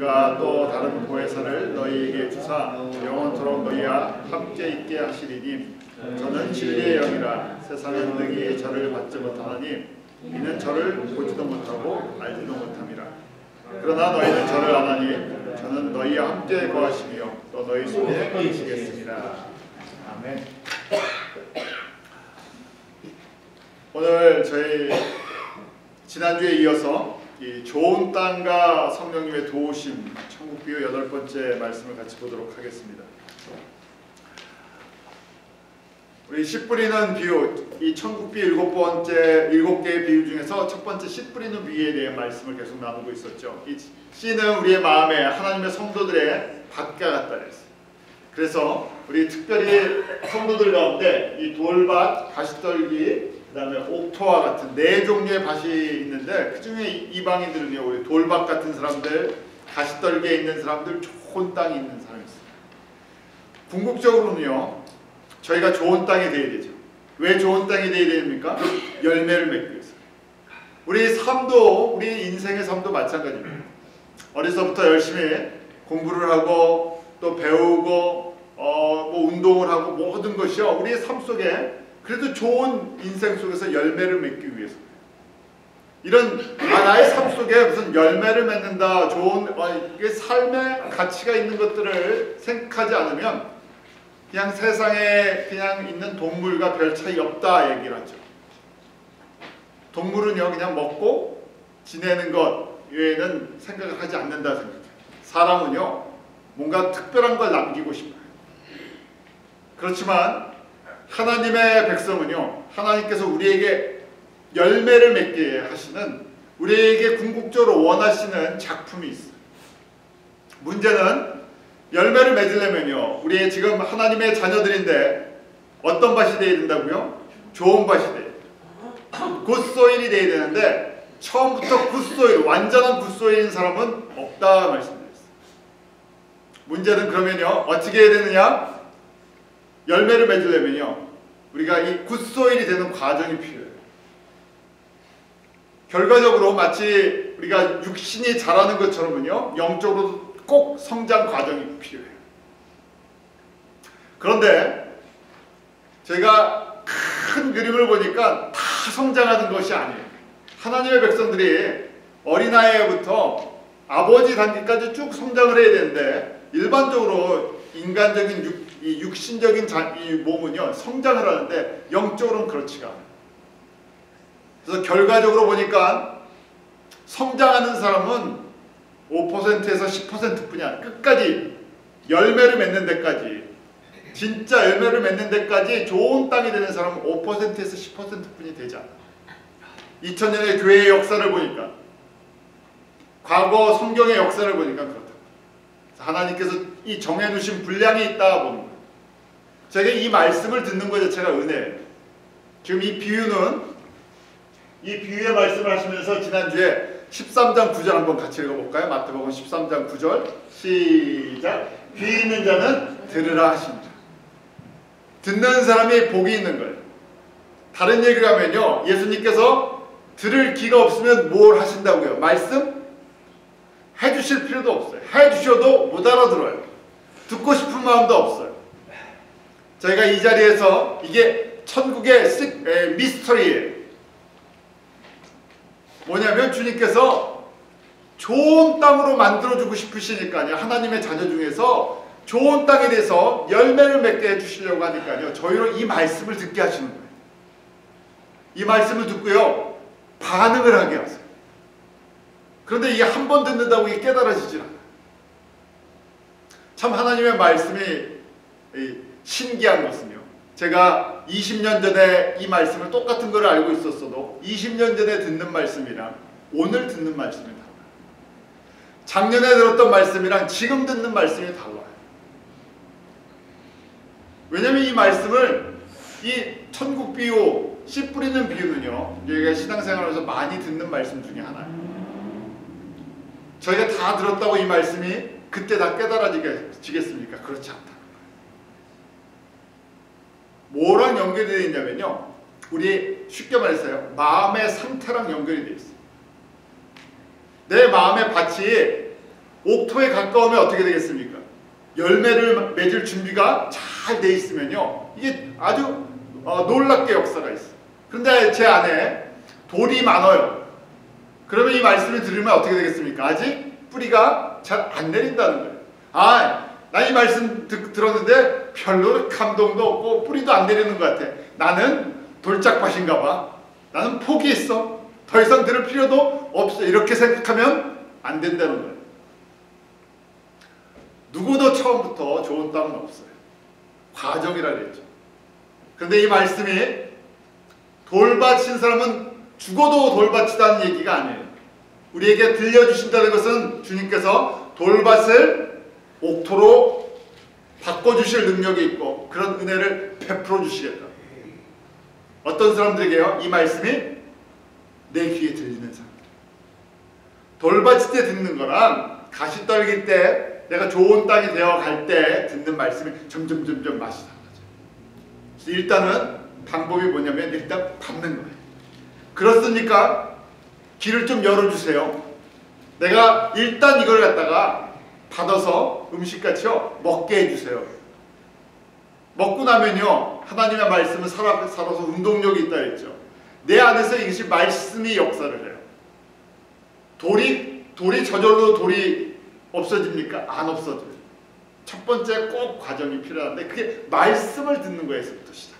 그가 또 다른 보혜사를 너희에게 주사 영원토록 너희와 함께 있게 하시리니 저는 진리의 영이라 세상은 능히 저를 받지 못하나니 이는 저를 보지도 못하고 알지도 못함이라. 그러나 너희는 저를 아나니 저는 너희와 함께 거하시며 또 너희 속에 계시겠습니다. 아멘. 오늘 저희 지난주에 이어서 이 좋은 땅과 성령님의 도우심 천국비유 8번째 말씀을 같이 보도록 하겠습니다. 우리 씨 뿌리는 비유, 이 천국비유 7개의 비유 중에서 첫 번째 씨 뿌리는 비유에 대한 말씀을 계속 나누고 있었죠. 이 씨는 우리의 마음에 하나님의 성도들의 밭과 같다 그랬어요. 그래서 우리 특별히 성도들 가운데 이 돌밭, 가시떨기, 그 다음에 옥토와 같은 4종류의 밭이 있는데 그 중에 이방인들은요, 우리 돌밭 같은 사람들, 가시떨기에 있는 사람들, 좋은 땅이 있는 사람이 있어요. 궁극적으로는요, 저희가 좋은 땅이 되어야 되죠. 왜 좋은 땅이 되어야 됩니까? 열매를 맺기 위해서. 우리 삶도, 우리 인생의 삶도 마찬가지입니다. 어려서부터 열심히 공부를 하고 또 배우고 뭐 운동을 하고 모든 것이요, 우리의 삶 속에 그래도 좋은 인생 속에서 열매를 맺기 위해서. 이런 나의 삶 속에 무슨 열매를 맺는다, 좋은 삶의 가치가 있는 것들을 생각하지 않으면 그냥 세상에 그냥 있는 동물과 별 차이 없다 얘기를 하죠. 동물은요, 그냥 먹고 지내는 것 외에는 생각을 하지 않는다 생각해요. 사람은요, 뭔가 특별한 걸 남기고 싶어요. 그렇지만 하나님의 백성은요, 하나님께서 우리에게 열매를 맺게 하시는, 우리에게 궁극적으로 원하시는 작품이 있어요. 문제는 열매를 맺으려면요, 우리 지금 하나님의 자녀들인데 어떤 밭이 되어야 된다고요? 좋은 밭이 돼요. 굿소일이 되어야 되는데 처음부터 굿소일, 완전한 굿소일인 사람은 없다 말씀드렸어요. 문제는 그러면요, 어떻게 해야 되느냐? 열매를 맺으려면요, 우리가 이 굿소일이 되는 과정이 필요해요. 결과적으로 마치 우리가 육신이 자라는 것처럼은요, 영적으로도 꼭 성장 과정이 필요해요. 그런데 제가 큰 그림을 보니까 다 성장하는 것이 아니에요. 하나님의 백성들이 어린아이부터 아버지 단계까지 쭉 성장을 해야 되는데, 일반적으로 인간적인 이 육신적인 이 몸은요, 성장을 하는데 영적으로는 그렇지가 않아요. 그래서 결과적으로 보니까 성장하는 사람은 5%에서 10% 뿐이야. 끝까지 열매를 맺는 데까지, 진짜 열매를 맺는 데까지 좋은 땅이 되는 사람은 5%에서 10% 뿐이 되지 않아. 2000년의 교회의 역사를 보니까, 과거 성경의 역사를 보니까 그렇다. 하나님께서 이 정해놓으신 분량이 있다 보는 거예요. 제가 이 말씀을 듣는 것 자체가 은혜예요. 지금 이 비유는, 이 비유의 말씀을 하시면서 지난주에 13장 9절 한번 같이 읽어볼까요? 마태복음 13장 9절 시작. 귀 있는 자는 들으라 하십니다. 듣는 사람이 복이 있는 거예요. 다른 얘기를 하면요, 예수님께서 들을 귀가 없으면 뭘 하신다고요? 말씀? 해주실 필요도 없어요. 해주셔도 못 알아들어요. 듣고 싶은 마음도 없어요. 저희가 이 자리에서 이게 천국의 미스터리예요. 뭐냐면 주님께서 좋은 땅으로 만들어주고 싶으시니까요, 하나님의 자녀 중에서 좋은 땅에 대해서 열매를 맺게 해주시려고 하니까요, 저희로 이 말씀을 듣게 하시는 거예요. 이 말씀을 듣고요, 반응을 하게 하세요. 그런데 이게 한 번 듣는다고 이게 깨달아지질 않아요. 참 하나님의 말씀이 신기한 것은요, 제가 20년 전에 이 말씀을 똑같은 걸 알고 있었어도 20년 전에 듣는 말씀이랑 오늘 듣는 말씀이 달라요. 작년에 들었던 말씀이랑 지금 듣는 말씀이 달라요. 왜냐하면 이 말씀을, 이 천국 비유, 씨 뿌리는 비유는요, 저희가 신앙생활에서 많이 듣는 말씀 중에 하나예요. 저희가 다 들었다고 이 말씀이 그때 다 깨달아지겠습니까? 그렇지 않다. 뭐랑 연결이 되어 있냐면요, 우리 쉽게 말해서요, 마음의 상태랑 연결이 되어 있어요. 내 마음의 밭이 옥토에 가까우면 어떻게 되겠습니까? 열매를 맺을 준비가 잘 돼 있으면요, 이게 아주 놀랍게 역사가 있어요. 그런데 제 안에 돌이 많아요. 그러면 이 말씀을 들으면 어떻게 되겠습니까? 아직 뿌리가 잘 안 내린다는 거예요. 나 이 말씀 들었는데 별로 감동도 없고 뿌리도 안 내리는 것 같아. 나는 돌짝밭인가 봐. 나는 포기했어. 더 이상 들을 필요도 없어. 이렇게 생각하면 안 된다는 거예요. 누구도 처음부터 좋은 땅은 없어요. 과정이라 그랬죠. 그런데 이 말씀이 돌밭인 사람은 죽어도 돌밭이라는 얘기가 아니에요. 우리에게 들려주신다는 것은 주님께서 돌밭을 옥토로 바꿔주실 능력이 있고 그런 은혜를 베풀어 주시겠다. 어떤 사람들에게요? 이 말씀이 내 귀에 들리는 사람. 돌밭일 때 듣는 거랑 가시 떨길 때 내가 좋은 땅이 되어 갈 때 듣는 말씀이 점점 맛이 달라져요. 일단은 방법이 뭐냐면 일단 받는 거예요. 그렇습니까? 길을 좀 열어주세요. 내가 일단 이걸 갖다가 받아서 음식같이요 먹게 해주세요. 먹고 나면요 하나님의 말씀은 살아서 운동력이 있다 했죠. 내 안에서 이것이 말씀이 역사를 해요. 돌이 저절로 돌이 없어집니까? 안 없어져요. 첫 번째 꼭 과정이 필요한데 그게 말씀을 듣는 거에서부터 시작.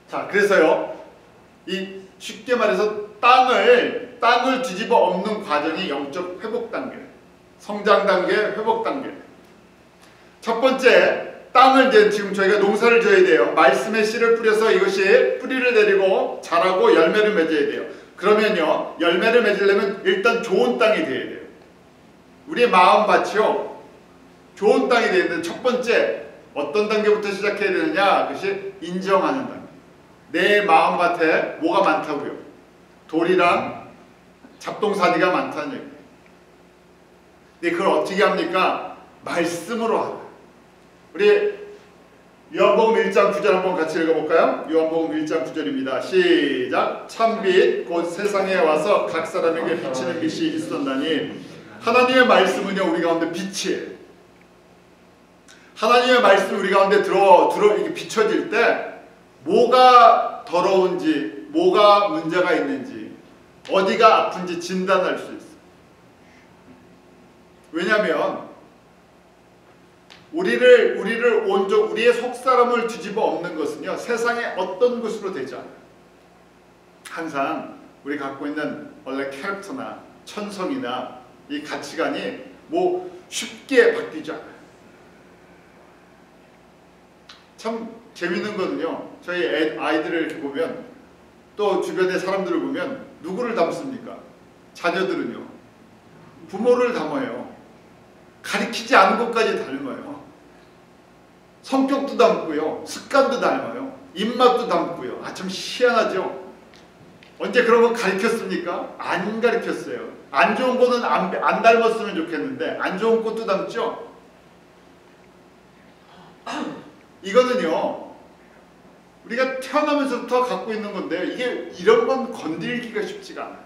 자, 그래서요 이 쉽게 말해서 땅을 뒤집어 엎는 과정이 영적 회복 단계, 성장 단계, 회복 단계. 첫 번째 땅을 이제 지금 저희가 농사를 져야 돼요. 말씀의 씨를 뿌려서 이것이 뿌리를 내리고 자라고 열매를 맺어야 돼요. 그러면요 열매를 맺으려면 일단 좋은 땅이 돼야 돼요. 우리의 마음밭이요 좋은 땅이 돼야 되는데 첫 번째 어떤 단계부터 시작해야 되느냐? 그것이 인정하는 단계. 내 마음밭에 뭐가 많다고요? 돌이랑 잡동사니가 많다는 얘기예요. 근데 그걸 어떻게 합니까? 말씀으로 하라. 우리 요한복음 1장 9절 한번 같이 읽어볼까요? 요한복음 1장 9절입니다. 시작. 참빛 곧 세상에 와서 각 사람에게 비치는 빛이 있었나니 하나님의 말씀은요 우리 가운데 빛이에요. 하나님의 말씀이 우리 가운데 이렇게 비춰질 때 뭐가 더러운지 뭐가 문제가 있는지 어디가 아픈지 진단할 수 있어요. 왜냐하면 우리의 속사람을 뒤집어 엎는 것은요 세상의 어떤 것으로 되지 않아요. 항상 우리 갖고 있는 원래 캐릭터나 천성이나 이 가치관이 뭐 쉽게 바뀌지 않아요. 참 재밌는 거는요 저희 아이들을 이렇게 보면 또 주변의 사람들을 보면 누구를 닮습니까? 자녀들은요 부모를 닮아요. 가리키지 않은 것까지 닮아요. 성격도 닮고요 습관도 닮아요. 입맛도 닮고요. 참 희한하죠. 언제 그런 거 가르쳤습니까? 안 가르쳤어요. 안 좋은 거는 안 닮았으면 좋겠는데 안 좋은 것도 닮죠. 이거는요 우리가 태어나면서부터 갖고 있는 건데요 이게 이런 건 건드리기가 쉽지가 않아요.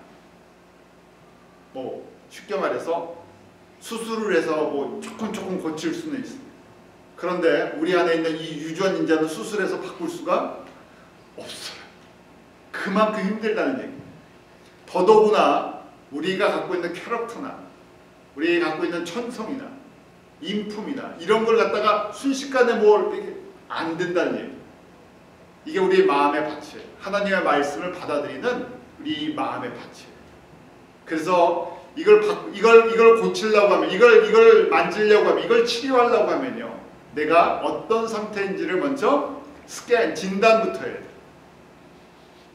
뭐 쉽게 말해서 수술을 해서 뭐 조금 고칠 수는 있습니다. 그런데 우리 안에 있는 이 유전인자는 수술해서 바꿀 수가 없어요. 그만큼 힘들다는 얘기예요. 더더구나 우리가 갖고 있는 캐릭터나 우리가 갖고 있는 천성이나 인품이나 이런 걸 갖다가 순식간에 뭘 이렇게 안 된다는 얘기예요. 이게 우리의 마음의 밭이에요. 하나님의 말씀을 받아들이는 우리 마음의 밭이에요. 그래서 이걸 고치려고 하면 이걸 만지려고 하면 이걸 치료하려고 하면요 내가 어떤 상태인지를 먼저 진단부터 해야 돼요.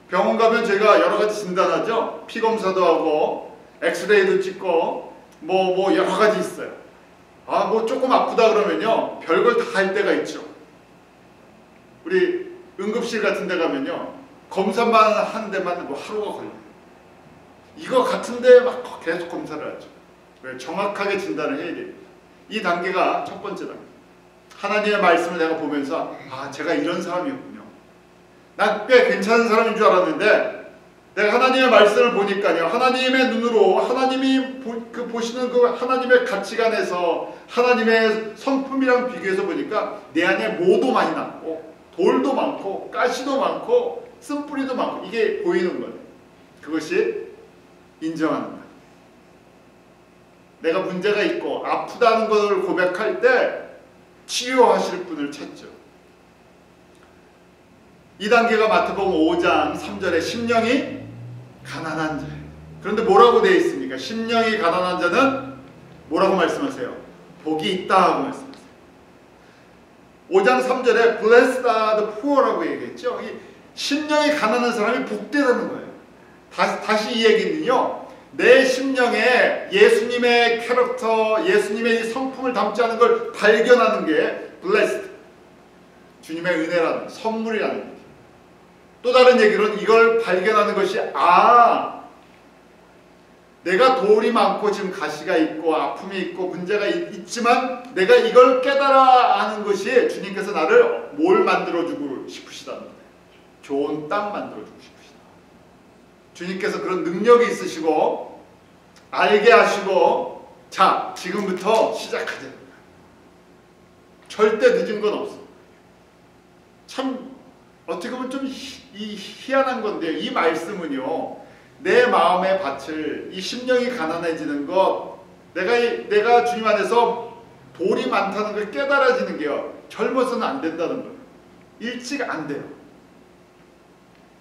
병원 가면 저희가 여러 가지 진단하죠. 피 검사도 하고 엑스레이도 찍고 뭐 여러 가지 있어요. 뭐 조금 아프다 그러면요 별걸 다 할 때가 있죠. 우리 응급실 같은 데 가면요 검사만 하는 데만 뭐 하루가 걸려요. 이거 같은데 막 계속 검사를 하죠. 왜? 정확하게 진단을 해야 돼요. 이 단계가 첫 번째 단계. 하나님의 말씀을 내가 보면서 제가 이런 사람이었군요. 난 꽤 괜찮은 사람인 줄 알았는데 내가 하나님의 말씀을 보니까요, 하나님의 눈으로 하나님이 보시는 그 하나님의 가치관에서 하나님의 성품이랑 비교해서 보니까 내 안에 모도 많이 났고 돌도 많고 가시도 많고 쓴뿌리도 많고 이게 보이는 거예요. 그것이 인정하는 거예요. 내가 문제가 있고 아프다는 것을 고백할 때 치유하실 분을 찾죠. 2단계가 마태복음 5장 3절에 심령이 가난한 자예요. 그런데 뭐라고 되어 있습니까? 심령이 가난한 자는 뭐라고 말씀하세요? 복이 있다 하고 말씀하세요. 5장 3절에 Blessed are the poor라고 얘기했죠. 이 심령이 가난한 사람이 복되다는 거예요. 다시 이 얘기는요, 내 심령에 예수님의 캐릭터, 예수님의 성품을 담지 않은 걸 발견하는 게 Blessed, 주님의 은혜라는 선물이라는 얘기. 또 다른 얘기로는 이걸 발견하는 것이 내가 돌이 많고 지금 가시가 있고 아픔이 있고 문제가 있지만 내가 이걸 깨달아 아는 것이 주님께서 나를 뭘 만들어주고 싶으시다는 거예요. 좋은 땅 만들어주고 싶으시다. 주님께서 그런 능력이 있으시고 알게 하시고 자 지금부터 시작하자. 절대 늦은 건 없어. 참 어떻게 보면 좀 희한한 건데요. 이 말씀은요, 내 마음의 밭을, 이 심령이 가난해지는 것, 내가 주님 안에서 돌이 많다는 걸 깨달아지는 게요, 젊어서는 안 된다는 거예요. 일찍 안 돼요.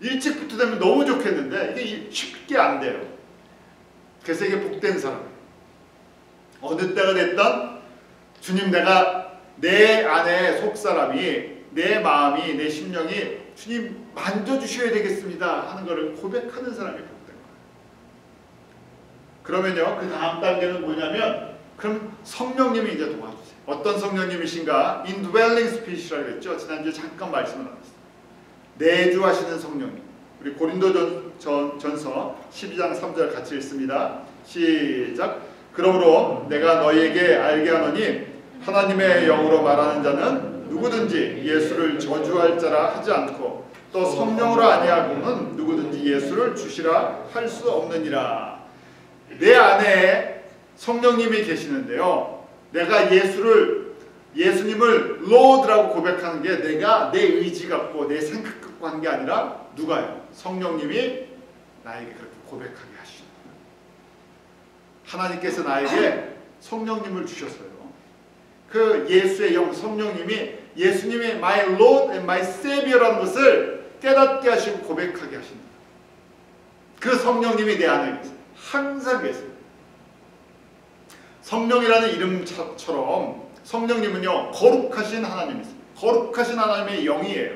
일찍부터 되면 너무 좋겠는데 이게 쉽게 안 돼요. 그래서 이게 복된 사람. 어느 때가 됐던 주님, 내가 내 안에 속사람이, 내 마음이, 내 심령이 주님 만져주셔야 되겠습니다 하는 것을 고백하는 사람이 복된 거예요. 그러면요, 그 다음 단계는 뭐냐면, 그럼 성령님이 이제 도와주세요. 어떤 성령님이신가? Indwelling Spirit이라고 했죠. 지난주에 잠깐 말씀을 나눴어요. 내주하시는 성령님. 우리 고린도전서 12장 3절 같이 읽습니다. 시작. 그러므로 내가 너희에게 알게 하노니 하나님의 영으로 말하는 자는 누구든지 예수를 저주할 자라 하지 않고 또 성령으로 아니하고는 누구든지 예수를 주시라 할 수 없느니라. 내 안에 성령님이 계시는데요, 내가 예수님을 Lord라고 고백하는 게 내가 내 의지 갖고 내 생각 갖고 하는 게 아니라 누가요? 성령님이 나에게 그렇게 고백하게 하시는 거예요. 하나님께서 나에게 성령님을 주셨어요. 그 예수의 영, 성령님이 예수님이 My Lord and My Savior라는 것을 깨닫게 하시고 고백하게 하십니다. 그 성령님이 내 안에 계세요. 항상 계세요. 성령이라는 이름처럼 성령님은요, 거룩하신 하나님이세요. 거룩하신 하나님의 영이에요.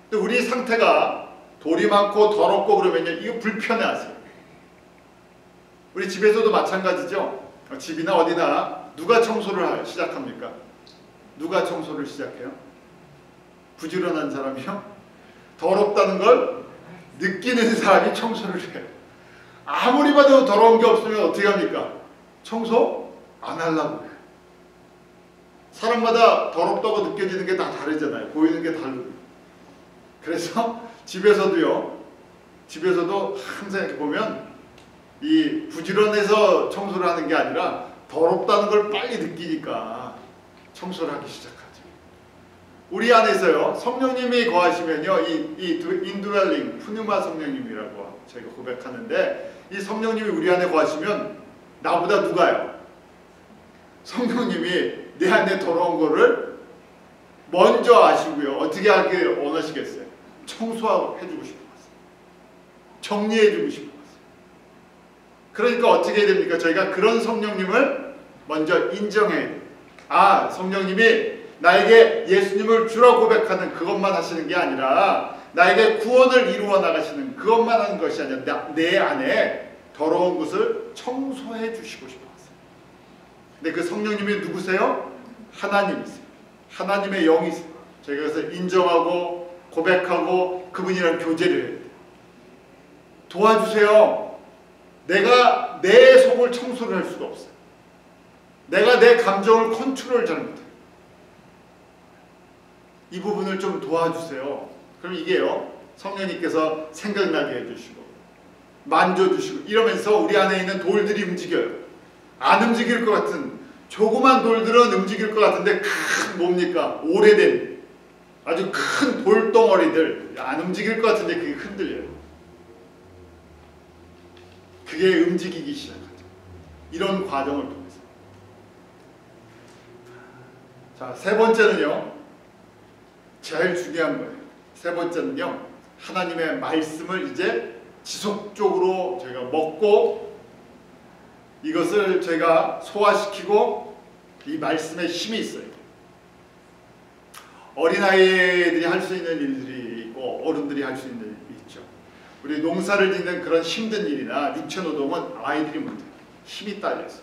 근데 우리 상태가 돌이 많고 더럽고 그러면요, 이거 불편해하세요. 우리 집에서도 마찬가지죠. 집이나 어디나 누가 청소를 시작합니까? 누가 청소를 시작해요? 부지런한 사람이요? 더럽다는 걸 느끼는 사람이 청소를 해요. 아무리 봐도 더러운 게 없으면 어떻게 합니까? 청소 안 하려고 해요. 사람마다 더럽다고 느껴지는 게 다 다르잖아요. 보이는 게 다르고. 그래서 집에서도 항상 이렇게 보면 이 부지런해서 청소를 하는 게 아니라 더럽다는 걸 빨리 느끼니까 청소를 하기 시작하죠. 우리 안에서요, 성령님이 거하시면요, 이 인드웰링, 푸뉴마 성령님이라고 저희가 고백하는데, 이 성령님이 우리 안에 거하시면 나보다 누가요? 성령님이 내 안에 더러운 거를 먼저 아시고요, 어떻게 하길 원하시겠어요? 청소해주고 싶어 하세요. 정리해주고 싶어 하세요. 그러니까 어떻게 해야 됩니까? 저희가 그런 성령님을 먼저 인정해야 돼요. 성령님이 나에게 예수님을 주라고 고백하는 그것만 하시는 게 아니라 나에게 구원을 이루어 나가시는 그것만 하는 것이 아니라 내 안에 더러운 것을 청소해 주시고 싶어 하세요. 근데 그 성령님이 누구세요? 하나님이세요. 하나님의 영이세요. 저희가 그래서 인정하고 고백하고 그분이랑 교제를 해야 돼요. 도와주세요. 내가 내 속을 청소를 할 수가 없어요. 내가 내 감정을 컨트롤 잘 못해요. 이 부분을 좀 도와주세요. 그럼 이게요, 성령님께서 생각나게 해주시고 만져주시고 이러면서 우리 안에 있는 돌들이 움직여요. 안 움직일 것 같은 조그만 돌들은 움직일 것 같은데 큰 뭡니까? 오래된 아주 큰 돌덩어리들 안 움직일 것 같은데 그게 흔들려요. 그게 움직이기 시작하죠. 이런 과정을 통해서. 자, 세 번째는요. 제일 중요한 거예요. 세 번째는요. 하나님의 말씀을 이제 지속적으로 저희가 먹고 이것을 저희가 소화시키고 이 말씀에 힘이 있어요. 어린아이들이 할 수 있는 일들이 있고 어른들이 할 수 있는 일이 있죠. 우리 농사를 짓는 그런 힘든 일이나 육체노동은 아이들이 못해요. 힘이 딸려서.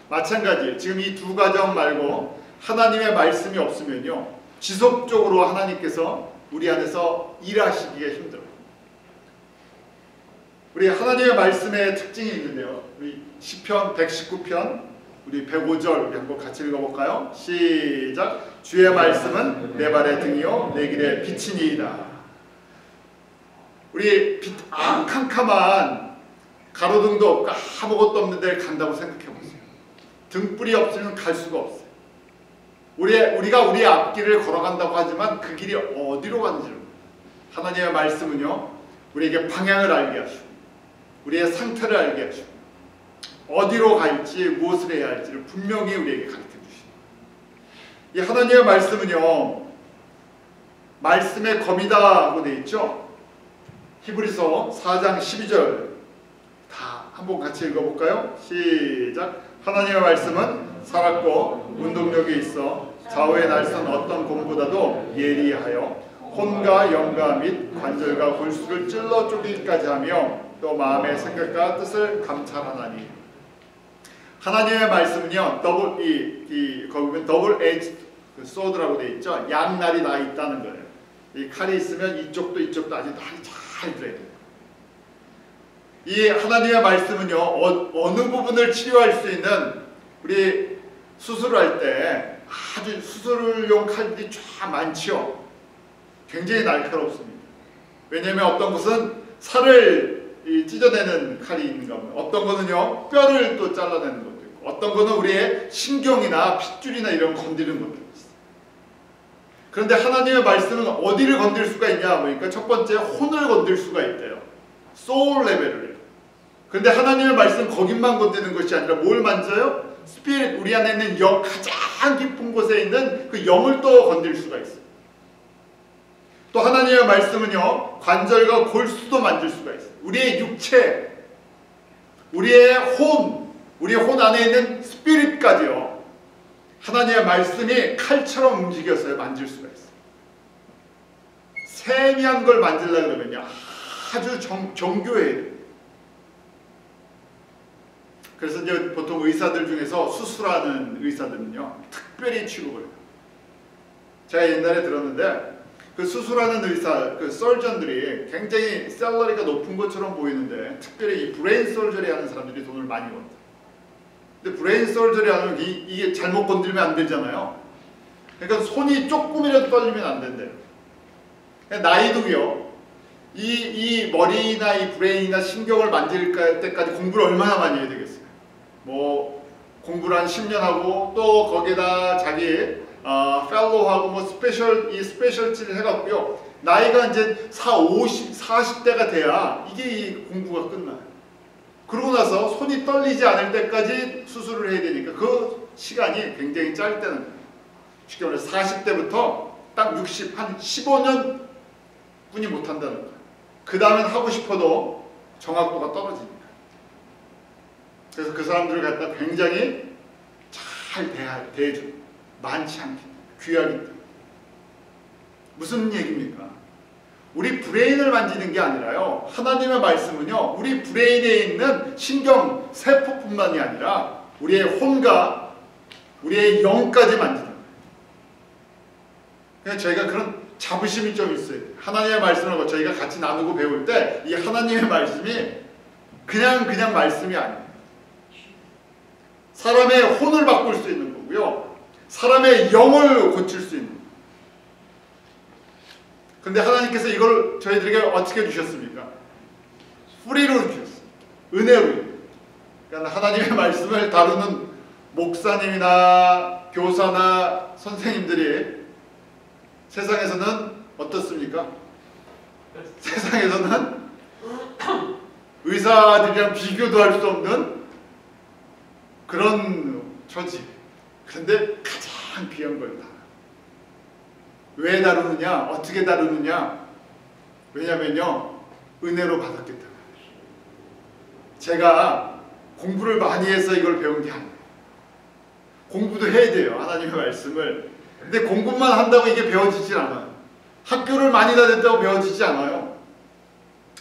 마찬가지예요. 지금 이 두 가정 말고 하나님의 말씀이 없으면요. 지속적으로 하나님께서 우리 안에서 일하시기가 힘들어요. 우리 하나님의 말씀의 특징이 있는데요. 우리 시편 119편 우리 105절 우리 한번 같이 읽어볼까요? 시작. 주의 말씀은 내 발의 등이요 내 길의 빛이니이다. 우리 캄캄한 가로등도 없고 아무것도 없는 데를 간다고 생각해보세요. 등불이 없으면 갈 수가 없어요. 우리가 우리의 앞길을 걸어간다고 하지만 그 길이 어디로 가는지를 하나님의 말씀은요 우리에게 방향을 알게 하시고 우리의 상태를 알게 하시고 어디로 갈지 무엇을 해야 할지를 분명히 우리에게 가르쳐 주십니다. 이 하나님의 말씀은요 말씀의 검이다 하고 되어 있죠. 히브리서 4장 12절 다 한번 같이 읽어볼까요? 시작. 하나님의 말씀은 살았고 운동력이 있어 좌우의 날선 어떤 곰보다도 예리하여 혼과 영과 및 관절과 골수를 찔러 쪼개기까지 하며 또 마음의 생각과 뜻을 감찰하나니. 하나님의 말씀은요 거기 보면 더블 에이지 소드라고 되어 있죠. 양날이 다 있다는 거예요. 이 칼이 있으면 이쪽도 이쪽도 아주 날이 잘 들어야 돼요. 이 하나님의 말씀은요 어느 부분을 치료할 수 있는 우리 수술을 할 때 아주 수술용 칼들이 쫙 많지요. 굉장히 날카롭습니다. 왜냐하면 어떤 것은 살을 찢어내는 칼이 있는가 보면 어떤 거는요 뼈를 또 잘라내는 것도 있고 어떤 거는 우리의 신경이나 핏줄이나 이런 건드리는 것도 있어요. 그런데 하나님의 말씀은 어디를 건들 수가 있냐 보니까 첫 번째 혼을 건들 수가 있대요. 소울 레벨을 해요. 그런데 하나님의 말씀 거기만 건드는 것이 아니라 뭘 만져요? 스피릿 우리 안에 있는 영 가장 깊은 곳에 있는 그 영을 또 건들 수가 있어요. 또 하나님의 말씀은요 관절과 골수도 만질 수가 있어요. 우리의 육체, 우리의 혼 안에 있는 스피릿까지요 하나님의 말씀이 칼처럼 움직여서 만질 수가 있어요. 세미한 걸 만지려고 그러면요 아주 정교해야 돼요. 그래서 이제 보통 의사들 중에서 수술하는 의사들은요 특별히 취급을 해요. 제가 옛날에 들었는데 그 수술하는 의사, 그 서전들이 굉장히 셀러리가 높은 것처럼 보이는데 특별히 이 브레인 서저리 하는 사람들이 돈을 많이 번다. 근데 브레인 서저리 하면 이게 잘못 건들면 안 되잖아요. 그러니까 손이 조금이라도 떨리면 안 된대요. 나이도요 이 머리나 이 브레인이나 신경을 만질 때까지 공부를 얼마나 많이 해야 되겠어요. 뭐 공부를 한 10년 하고 또 거기다 자기 펠로우하고 뭐 스페셜티를 해갖고요 나이가 이제 40대가 돼야 이게 공부가 끝나요. 그러고 나서 손이 떨리지 않을 때까지 수술을 해야 되니까 그 시간이 굉장히 짧다는 거예요. 쉽게 말해서 40대부터 딱 60, 한 15년 뿐이 못한다는 거예요. 그 다음엔 하고 싶어도 정확도가 떨어지니까. 그래서 그 사람들을 갖다 굉장히 잘 대해줘. 많지 않게 귀하기 때문에. 무슨 얘기입니까? 우리 브레인을 만지는 게 아니라요 하나님의 말씀은요 우리 브레인에 있는 신경 세포뿐만이 아니라 우리의 혼과 우리의 영까지 만지는 거예요. 그래서 저희가 그런 자부심이 좀 있어요. 하나님의 말씀을 저희가 같이 나누고 배울 때 이 하나님의 말씀이 그냥 말씀이 아니에요. 사람의 혼을 바꿀 수 있는 거고요 사람의 영을 고칠 수 있는 거예요. 근데 하나님께서 이걸 저희들에게 어떻게 주셨습니까? 뿌리로 주셨어요. 은혜로. 그러니까 하나님의 말씀을 다루는 목사님이나 교사나 선생님들이 세상에서는 어떻습니까? 세상에서는 의사들이랑 비교도 할 수 없는 그런 처지. 그런데 가장 귀한 걸 다. 왜 다루느냐? 어떻게 다루느냐? 왜냐면요, 은혜로 받았기 때문에. 제가 공부를 많이 해서 이걸 배운 게 아니에요. 공부도 해야 돼요, 하나님의 말씀을. 근데 공부만 한다고 이게 배워지지 않아요. 학교를 많이 다녔다고 배워지지 않아요.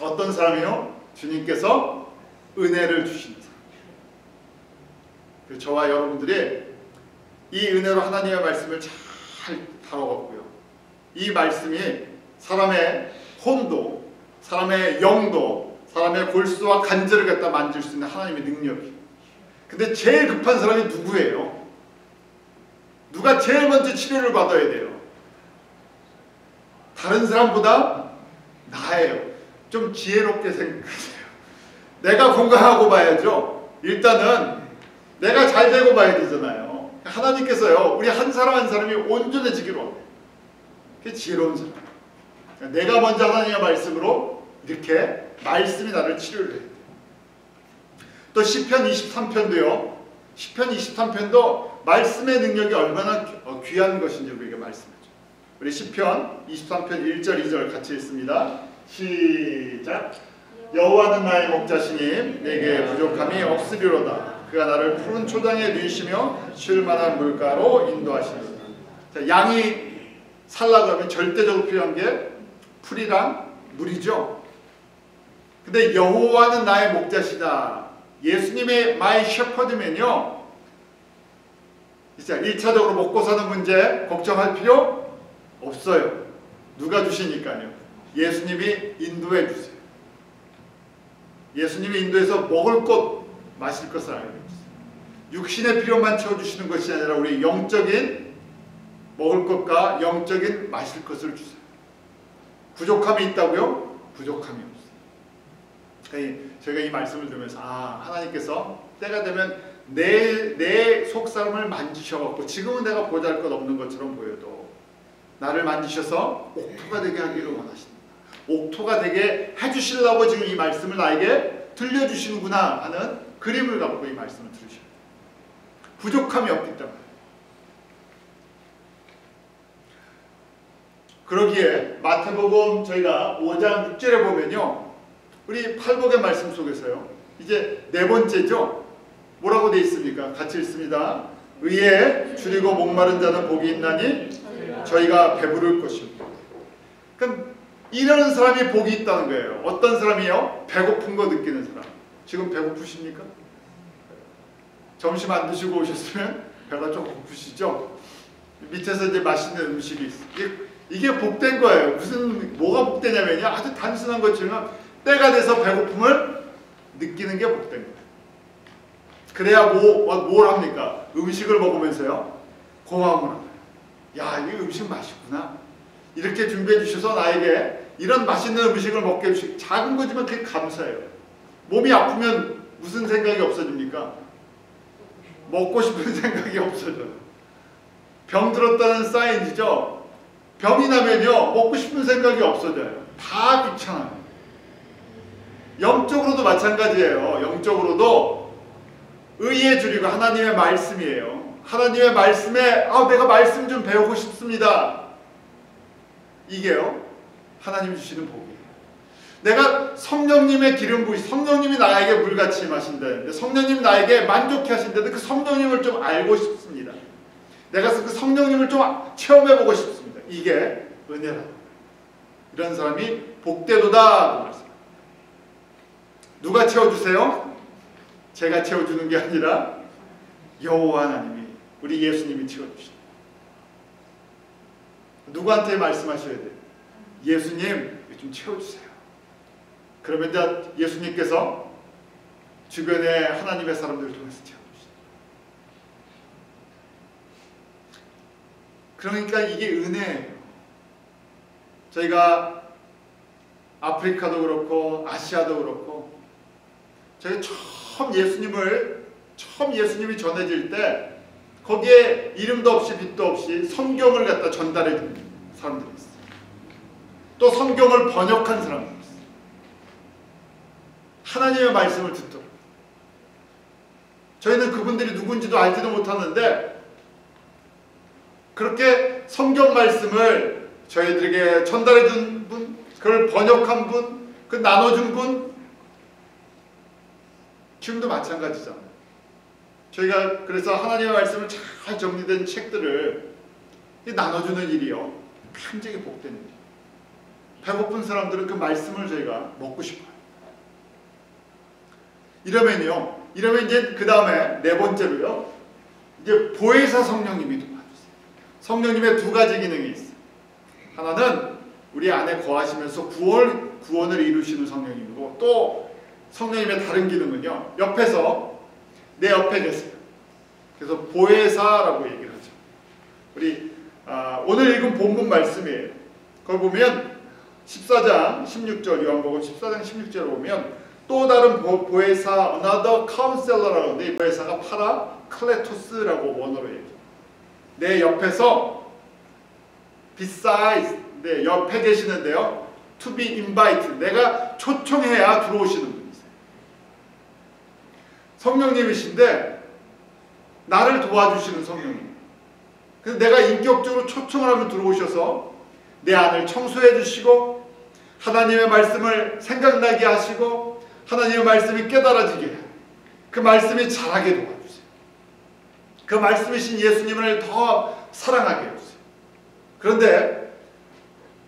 어떤 사람이요? 주님께서 은혜를 주신 사람. 저와 여러분들이 이 은혜로 하나님의 말씀을 잘 다뤄갔고요. 이 말씀이 사람의 혼도, 사람의 영도, 사람의 골수와 간절을 갖다 만질 수 있는 하나님의 능력이. 근데 제일 급한 사람이 누구예요? 누가 제일 먼저 치료를 받아야 돼요? 다른 사람보다 나예요. 좀 지혜롭게 생각하세요. 내가 건강하고 봐야죠. 일단은 내가 잘 되고 봐야 되잖아요. 하나님께서요, 우리 한 사람 한 사람이 온전해지기로 합니다. 그게 지혜로운 사람. 내가 먼저 하나님의 말씀으로 이렇게 말씀이 나를 치료를 해요. 또 시편 23편도요. 시편 23편도 말씀의 능력이 얼마나 귀한 것인지 우리에게 말씀하죠. 우리 시편 23편 1절 2절 같이 읽습니다. 시작. 여호와는 나의 목자시니 내게 부족함이 없으리로다. 그가 나를 푸른 초장에 누이시며 쉴 만한 물가로 인도하시리로다. 자, 양이 살라고 하면 절대적으로 필요한 게 풀이랑 물이죠. 근데 여호와는 나의 목자시다. 예수님의 마이 셰퍼드면요, 진짜 1차적으로 먹고 사는 문제 걱정할 필요 없어요. 누가 주시니까요. 예수님이 인도해 주세요. 예수님이 인도해서 먹을 것, 마실 것을 알고 있어요. 육신의 필요만 채워주시는 것이 아니라 우리 영적인 먹을 것과 영적인 마실 것을 주세요. 부족함이 있다고요? 부족함이 없어요. 제가 이 말씀을 들으면서 하나님께서 때가 되면 내 속사람을 만지셔갖고 지금은 내가 보잘것없는 것처럼 보여도 나를 만지셔서 옥토가 되게 하기를 원하신다. 옥토가 되게 해주시려고 지금 이 말씀을 나에게 들려주시는구나 하는 그림을 갖고 이 말씀을 들으셔요. 부족함이 없기 때문에. 그러기에 마태복음 저희가 5장 6절에 보면요, 우리 팔복의 말씀 속에서요, 이제 네 번째죠. 뭐라고 되어 있습니까? 같이 읽습니다. 의에 줄이고 목마른 자는 복이 있나니 저희가 배부를 것입니다. 그럼 이러는 사람이 복이 있다는 거예요. 어떤 사람이요? 배고픈 거 느끼는 사람. 지금 배고프십니까? 점심 안 드시고 오셨으면 배가 좀 고프시죠? 밑에서 이제 맛있는 음식이 있어요. 이게 복된 거예요. 뭐가 복되냐면요, 아주 단순한 것처럼 때가 돼서 배고픔을 느끼는 게 복된 거예요. 그래야 뭘 합니까? 음식을 먹으면서요, 고마움을 합니다. 야, 이 음식 맛있구나. 이렇게 준비해 주셔서 나에게 이런 맛있는 음식을 먹게 해주시고, 작은 거지만 그게 감사해요. 몸이 아프면 무슨 생각이 없어집니까? 먹고 싶은 생각이 없어져요. 병 들었다는 사인이죠. 병이 나면요, 먹고 싶은 생각이 없어져요. 다 귀찮아요. 영적으로도 마찬가지예요. 영적으로도 의에 줄이고 하나님의 말씀이에요. 하나님의 말씀에 내가 말씀 좀 배우고 싶습니다. 이게요, 하나님 주시는 복이에요. 내가 성령님의 기름 부으시, 성령님이 나에게 물같이 임하신다는데, 성령님이 나에게 만족해 하신다는데 그 성령님을 좀 알고 싶습니다. 내가 그 성령님을 좀 체험해보고 싶습니다. 이게 은혜라. 이런 사람이 복되도다 말씀합니다. 누가 채워주세요? 제가 채워주는 게 아니라 여호와 하나님이, 우리 예수님이 채워주십니다. 누구한테 말씀하셔야 돼요? 예수님 좀 채워주세요. 그러면 이제 예수님께서 주변에 하나님의 사람들을 통해서 채워주십니다. 그러니까 이게 은혜예요. 저희가 아프리카도 그렇고 아시아도 그렇고 제가 처음 예수님이 전해질 때 거기에 이름도 없이 빛도 없이 성경을 갖다 전달해 준 사람들이 있어요. 또 성경을 번역한 사람들이 있어요. 하나님의 말씀을 듣도록. 저희는 그분들이 누군지도 알지도 못하는데 그렇게 성경 말씀을 저희들에게 전달해 준 분, 그걸 번역한 분, 그 나눠준 분, 지금도 마찬가지잖아요. 저희가 그래서 하나님의 말씀을 잘 정리된 책들을 나눠주는 일이요, 굉장히 복된 일이에요. 배고픈 사람들은 그 말씀을 저희가 먹고 싶어요. 이러면 이제 그 다음에 네 번째로요, 이제 보혜사 성령님이 도와주세요. 성령님의 두 가지 기능이 있어요. 하나는 우리 안에 거하시면서 구원을 이루시는 성령님이고, 또 성령님의 다른 기능은요, 내 옆에 계세요. 그래서 보혜사라고 얘기를 하죠. 우리 오늘 읽은 본문 말씀이에요. 거기 보면 14장 16절, 요한복음 14장 16절을 보면 또 다른 보혜사, another counselor라고 하는데, 이 보혜사가 파라클레토스라고 원어로 얘기해요. 내 옆에서, besides, 내 옆에 계시는데요, to be invited, 내가 초청해야 들어오시는 분이세요. 성령님이신데 나를 도와주시는 성령님. 그래서 내가 인격적으로 초청을 하면 들어오셔서 내 안을 청소해 주시고, 하나님의 말씀을 생각나게 하시고, 하나님의 말씀이 깨달아지게 해요. 그 말씀이 자라게 도와주세요. 그 말씀이신 예수님을 더 사랑하게 해주세요. 그런데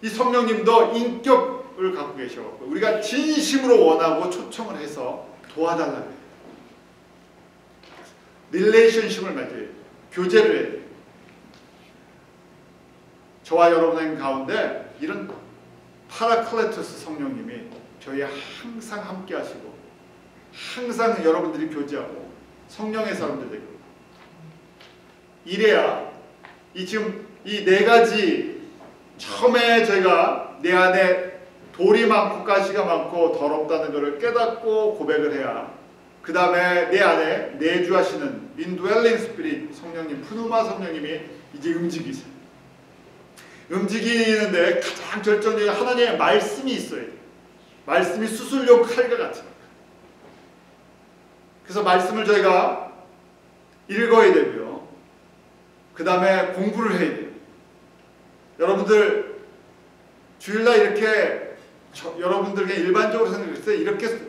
이 성령님도 인격을 갖고 계셔서 우리가 진심으로 원하고 초청을 해서 도와달라고 해요. 릴레이션십을 맺어야 돼요. 교제를 해야 돼요. 저와 여러분 가운데 이런 파라클레토스 성령님이 저희 항상 함께 하시고, 항상 여러분들이 교제하고 성령의 사람들 되고, 이래야 지금 이 네 가지, 처음에 저희가 내 안에 돌이 많고 가시가 많고 더럽다는 것을 깨닫고 고백을 해야, 그 다음에 내 안에 내주하시는 indwelling spirit 성령님, 푸누마 성령님이 이제 움직이세요. 움직이는데 가장 결정적인 하나님의 말씀이 있어야 돼요. 말씀이 수술용 칼과 같은. 그래서 말씀을 저희가 읽어야 되고요, 그 다음에 공부를 해야 돼요. 여러분들 주일날 이렇게 여러분들에게 일반적으로 생각했을 때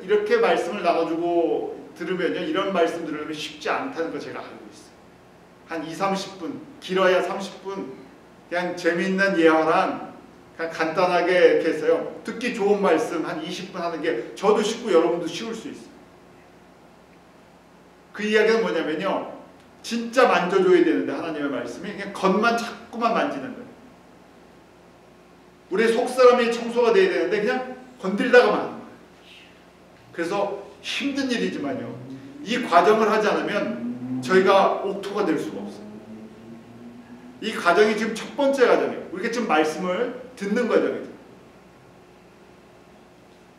이렇게 말씀을 나눠주고 들으면요, 이런 말씀 들으면 쉽지 않다는 거 제가 알고 있어요. 한 20-30분, 길어야 30분, 그냥 재미있는 예화랑 그냥 간단하게 이렇게 해서요, 듣기 좋은 말씀 한 20분 하는 게 저도 쉽고 여러분도 쉬울 수 있어요. 그 이야기는 뭐냐면요, 진짜 만져줘야 되는데 하나님의 말씀이 그냥 겉만 자꾸만 만지는 거예요. 우리 속사람이 청소가 돼야 되는데 그냥 건들다가만 하는 거예요. 그래서 힘든 일이지만요, 이 과정을 하지 않으면 저희가 옥토가 될 수가 없어요. 이 과정이 지금 첫 번째 과정이에요. 우리가 지금 말씀을 듣는 과정이죠.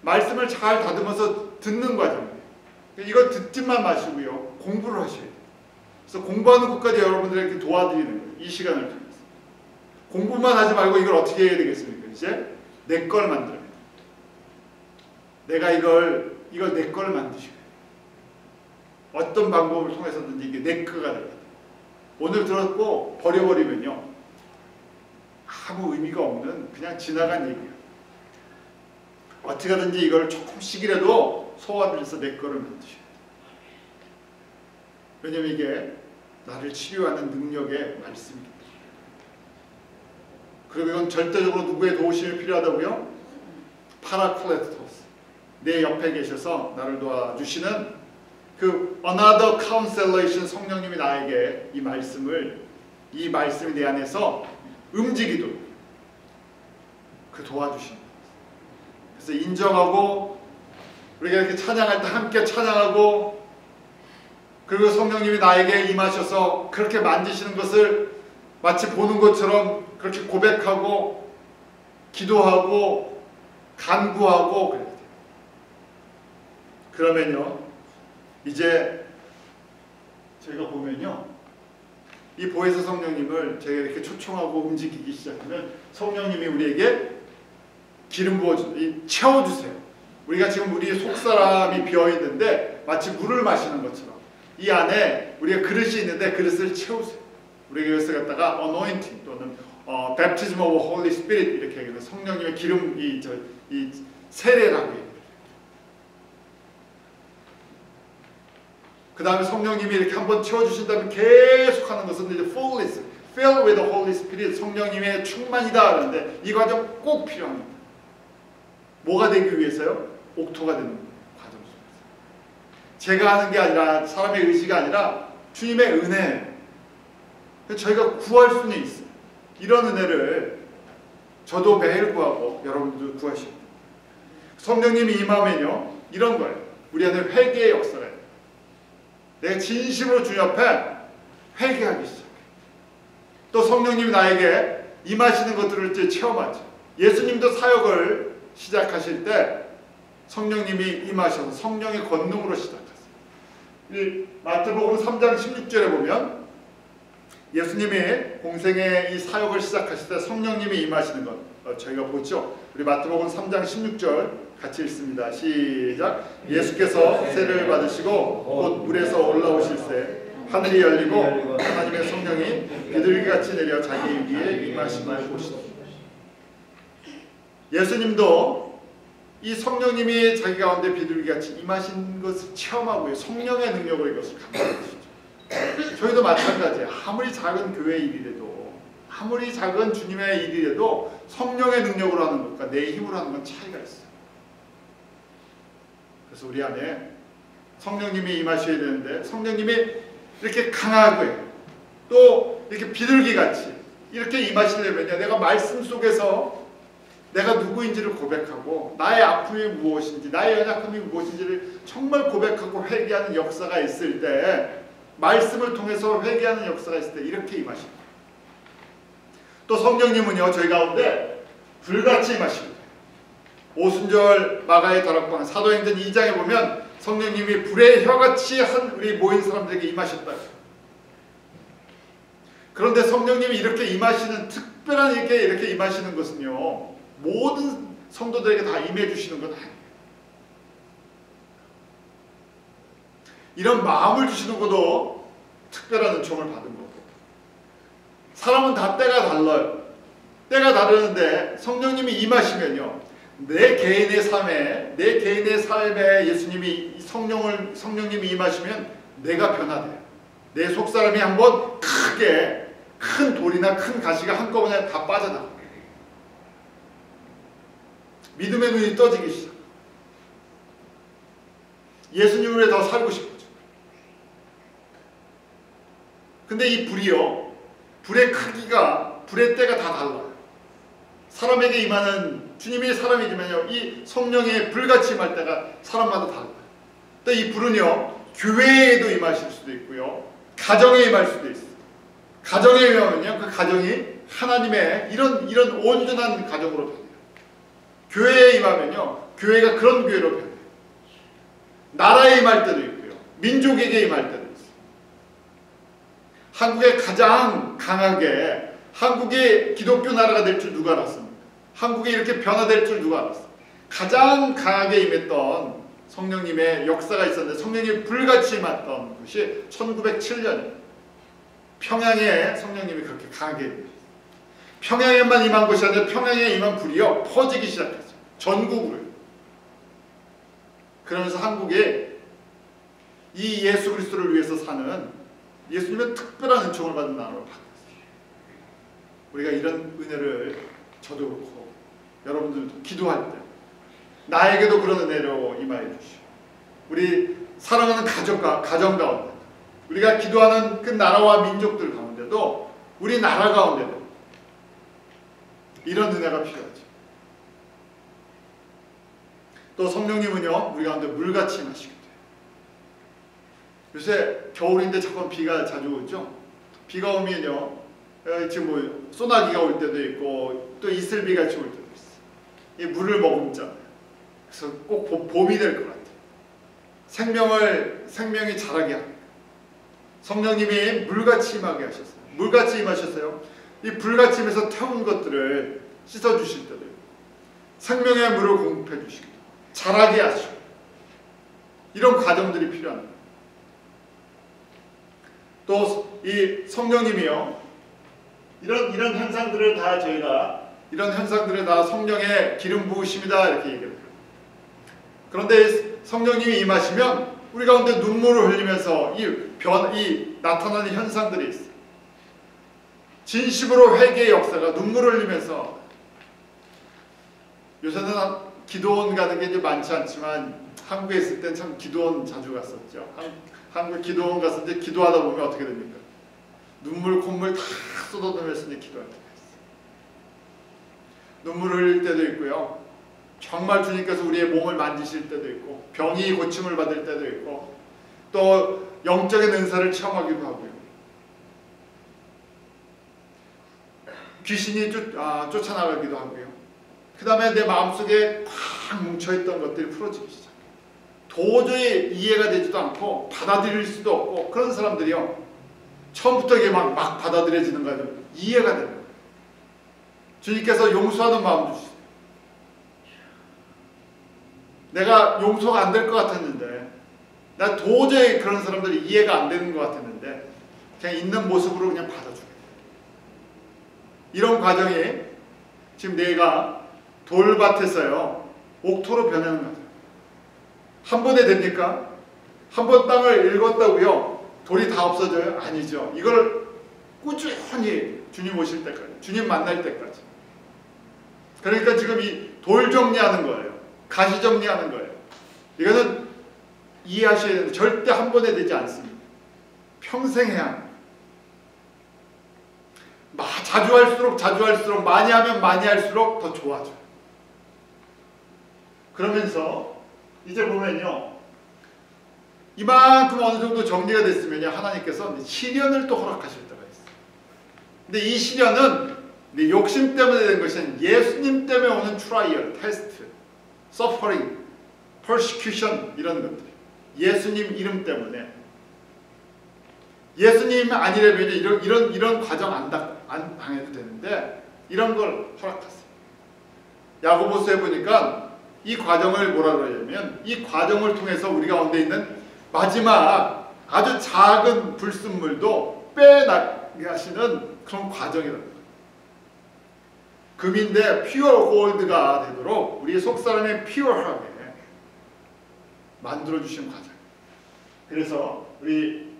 말씀을 잘 다듬어서 듣는 과정이에요. 이거 듣지만 마시고요, 공부를 하셔야 돼요. 그래서 공부하는 것까지 여러분들에게 도와드리는 거예요. 이 시간을 통해서. 공부만 하지 말고 이걸 어떻게 해야 되겠습니까? 이제 내 걸 만들어야 돼요. 내가 이걸 내 걸 만드셔야 돼요. 어떤 방법을 통해서든지 이게 내 거가 돼요. 오늘 들었고 버려버리면요, 아무 의미가 없는 그냥 지나간 얘기예요. 어떻게 하든지 이걸 조금씩이라도 소화를 해서 내 거를 만드셔야 돼요. 왜냐면 이게 나를 치료하는 능력의 말씀입니다. 그리고 이건 절대적으로 누구의 도우심이 필요하다고요? 파라클레토스, 내 옆에 계셔서 나를 도와주시는 그 another counselor이신 성령님이 나에게 이 말씀이 내 안에서 움직이도록 그 도와주십니다. 그래서 인정하고, 우리가 이렇게 찬양할 때 함께 찬양하고, 그리고 성령님이 나에게 임하셔서 그렇게 만지시는 것을 마치 보는 것처럼 그렇게 고백하고 기도하고 간구하고 그래야 돼요. 그러면요, 이제 저희가 보면요, 이 보혜사 성령님을 제가 이렇게 초청하고 움직이기 시작하면 성령님이 우리에게 기름 채워주세요. 우리가 지금 우리의 속사람이 비어있는데 마치 물을 마시는 것처럼 이 안에 우리가 그릇이 있는데 그릇을 채우세요. 우리가 이것을 갖다가 anointing 또는 baptism of Holy Spirit 이렇게 얘기해서 성령님의 기름 이 세례라고 얘기해요. 그 다음에 성령님이 이렇게 한번 채워주신 다음에 계속 하는 것은 이제 fullness, fill with the Holy Spirit, 성령님의 충만이다 하는데 이 과정 꼭 필요합니다. 뭐가 되기 위해서요? 옥토가 되는 과정 속에서. 제가 하는 게 아니라 사람의 의지가 아니라 주님의 은혜. 저희가 구할 수는 있어요. 이런 은혜를 저도 매일 구하고 여러분도 구하시고 성령님이 임하면요 이런 거예요. 우리 안에 회개의 역사가 있어요. 내가 진심으로 주님 앞에 회개하기 시작해. 또 성령님이 나에게 임하시는 것들을 이제 체험하죠. 예수님도 사역을 시작하실 때 성령님이 임하셔서 성령의 권능으로 시작했어요. 이 마태복음 3장 16절에 보면 예수님이 공생의 이 사역을 시작하실 때 성령님이 임하시는 것 저희가 보죠. 우리 마태복음 3장 16절 같이 읽습니다. 시작. 예수께서 세례를 받으시고 곧 물에서 올라오실새 하늘이 열리고 하나님의 성령이 비둘기같이 내려 자기 위에 임하심을 보시더라. 예수님도 이 성령님이 자기 가운데 비둘기같이 임하신 것을 체험하고요. 성령의 능력으로 이것을 감당하시죠. 저희도 마찬가지예요. 아무리 작은 교회 일이라도 아무리 작은 주님의 일이라도 성령의 능력으로 하는 것과 내 힘으로 하는 건 차이가 있어요. 그래서 우리 안에 성령님이 임하셔야 되는데 성령님이 이렇게 강하게 또 이렇게 비둘기같이 이렇게 임하시려면요 내가 말씀 속에서 내가 누구인지를 고백하고 나의 아픔이 무엇인지 나의 연약함이 무엇인지를 정말 고백하고 회개하는 역사가 있을 때 말씀을 통해서 회개하는 역사가 있을 때 이렇게 임하십니다. 또 성령님은요 저희 가운데 불같이 임하십니다. 오순절 마가의 다락방 사도행전 2장에 보면 성령님이 불의 혀같이 한 우리 모인 사람들에게 임하셨다. 그런데 성령님이 이렇게 임하시는 특별한 이렇게 임하시는 것은요 모든 성도들에게 다 임해 주시는 건 아니에요. 이런 마음을 주시는 것도 특별한 은총을 받은 거고 사람은 다 때가 달라요. 때가 다르는데 성령님이 임하시면요 내 개인의 삶에 예수님이 성령님이 임하시면 내가 변화돼요. 내 속사람이 한번 크게 큰 돌이나 큰 가시가 한꺼번에 다 빠져나가요. 믿음의 눈이 떠지기 시작해요. 예수님을 위해 더 살고 싶어져. 근데 이 불이요 불의 크기가 불의 때가 다 달라요. 사람에게 임하는 주님이 사람이지만요 이 성령의 불같이 임할 때가 사람마다 달라요. 근데 이 불은요 교회에도 임하실 수도 있고요 가정에 임할 수도 있어요. 가정에 임하면요 그 가정이 하나님의 이런 온전한 가정으로 변해요. 교회에 임하면요 교회가 그런 교회로 변해요. 나라에 임할 때도 있고요 민족에게 임할 때도 있어요. 한국에 가장 강하게 한국이 기독교 나라가 될 줄 누가 알았습니까? 한국이 이렇게 변화될 줄 누가 알았어요? 가장 강하게 임했던 성령님의 역사가 있었는데 성령님이 불같이 임했던 것이 1907년이에요. 평양에 성령님이 그렇게 강하게 임했어요. 평양에만 임한 것이 아니라 평양에 임한 불이요 퍼지기 시작했어요. 전국으로. 그러면서 한국에 이 예수 그리스도를 위해서 사는 예수님의 특별한 은총을 받은 나라로 바뀌었어요. 우리가 이런 은혜를 저도 그렇고 여러분들도 기도할 때 나에게도 그런 은혜로 임하여 주시오. 우리 사랑하는 가정 가운데 우리가 기도하는 그 나라와 민족들 가운데도 우리 나라 가운데도 이런 은혜가 필요하죠. 또 성령님은요 우리 가운데 물같이 임하시게 돼요. 요새 겨울인데 자꾸 비가 자주 오죠. 비가 오면요 지금 뭐 소나기가 올 때도 있고 또 이슬비같이 올 때도 있어요. 이 물을 머금잖아요. 그래서 꼭 봄이 될 것 같아요. 생명이 자라게 합니다. 성령님이 물같이 임하게 하셨어요. 물같이 임하셨어요. 이 불같이 임해서 태운 것들을 씻어주실 때도 생명의 물을 공급해 주시고 자라게 하시고 이런 과정들이 필요합니다. 또 이 성령님이요 이런 현상들을 다 저희가 이런 현상들을 다 성령의 기름 부으심이다 이렇게 얘기합니다. 그런데 성령님이 임하시면 우리 가운데 눈물을 흘리면서 이 나타나는 현상들이 있어요. 진심으로 회개의 역사가 눈물을 흘리면서 요새는 기도원 가는 게 이제 많지 않지만 한국에 있을 땐 참 기도원 자주 갔었죠. 한국 기도원 가서 이제 기도하다 보면 어떻게 됩니까? 눈물 콧물 다 쏟아내면서 이제 기도할 때가 있어요. 눈물을 흘릴 때도 있고요. 정말 주님께서 우리의 몸을 만지실 때도 있고 병이 고침을 받을 때도 있고 또 영적인 은사를 체험하기도 하고요. 귀신이 쫓아나가기도 하고요. 그 다음에 내 마음속에 꽉 뭉쳐있던 것들이 풀어지기 시작해요. 도저히 이해가 되지도 않고 받아들일 수도 없고 그런 사람들이요. 처음부터 이게 막 받아들여지는 거예요. 이해가 되는 거예요. 주님께서 용서하는 마음 주시죠. 내가 용서가 안 될 것 같았는데 나 도저히 그런 사람들이 이해가 안 되는 것 같았는데 그냥 있는 모습으로 그냥 받아주게 돼요. 이런 과정이 지금 내가 돌밭에서요 옥토로 변하는 거죠. 한 번에 됩니까? 한 번 땅을 읽었다고요 돌이 다 없어져요? 아니죠. 이걸 꾸준히 주님 오실 때까지 주님 만날 때까지 그러니까 지금 이 돌 정리하는 거예요. 가시 정리하는 거예요. 이거는 이해하셔야 되는데 절대 한 번에 되지 않습니다. 평생 해야 합니다. 자주 할수록 많이 하면 많이 할수록 더 좋아져요. 그러면서 이제 보면요 이만큼 어느 정도 정리가 됐으면요 하나님께서 시련을 또 허락하실 때가 있어요. 근데 이 시련은 욕심 때문에 된 것이 아니라 예수님 때문에 오는 트라이얼, 테스트, 서퍼링, 퍼시큐션 이런 것들 예수님 이름 때문에 예수님 아니라면 이런 과정 안 당해도 되는데 이런 걸 허락했어요. 야고보서에 보니까 이 과정을 뭐라 그러냐면 이 과정을 통해서 우리 가운데 있는 마지막 아주 작은 불순물도 빼나게 하시는 그런 과정이랍니다. 금인데 퓨어 골드가 되도록 우리 속사람의 퓨어하게 만들어주신 과정. 그래서 우리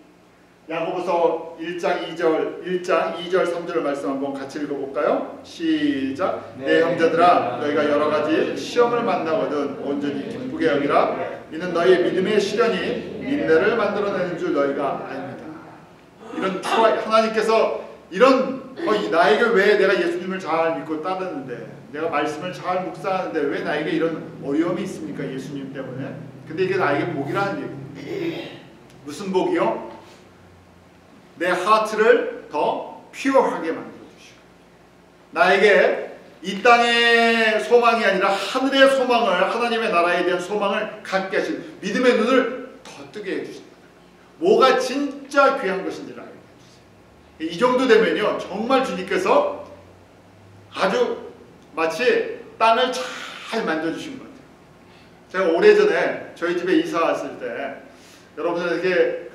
야고보서 1장 2절 3절 말씀 한번 같이 읽어볼까요? 시작. 내 형제들아 너희가 여러가지 시험을 만나거든 온전히 기쁘게 여기라. 이는 너희의 믿음의 시련이 인내를 만들어내는 줄 너희가 압니다. 이런 하나님께서 나에게 왜 내가 예수님을 잘 믿고 따르는데 내가 말씀을 잘 묵상하는데 왜 나에게 이런 어려움이 있습니까? 예수님 때문에. 근데 이게 나에게 복이라는 얘기예요. 무슨 복이요? 내 하트를 더 퓨어하게 만들어주시고 나에게 이 땅의 소망이 아니라 하늘의 소망을 하나님의 나라에 대한 소망을 갖게 하신 믿음의 눈을 더 뜨게 해주신다. 뭐가 진짜 귀한 것인지를 알게 해주세요. 이 정도 되면요 정말 주님께서 아주 마치 땅을 잘 만져주신 것 같아요. 제가 오래전에 저희 집에 이사 왔을 때 여러분들에게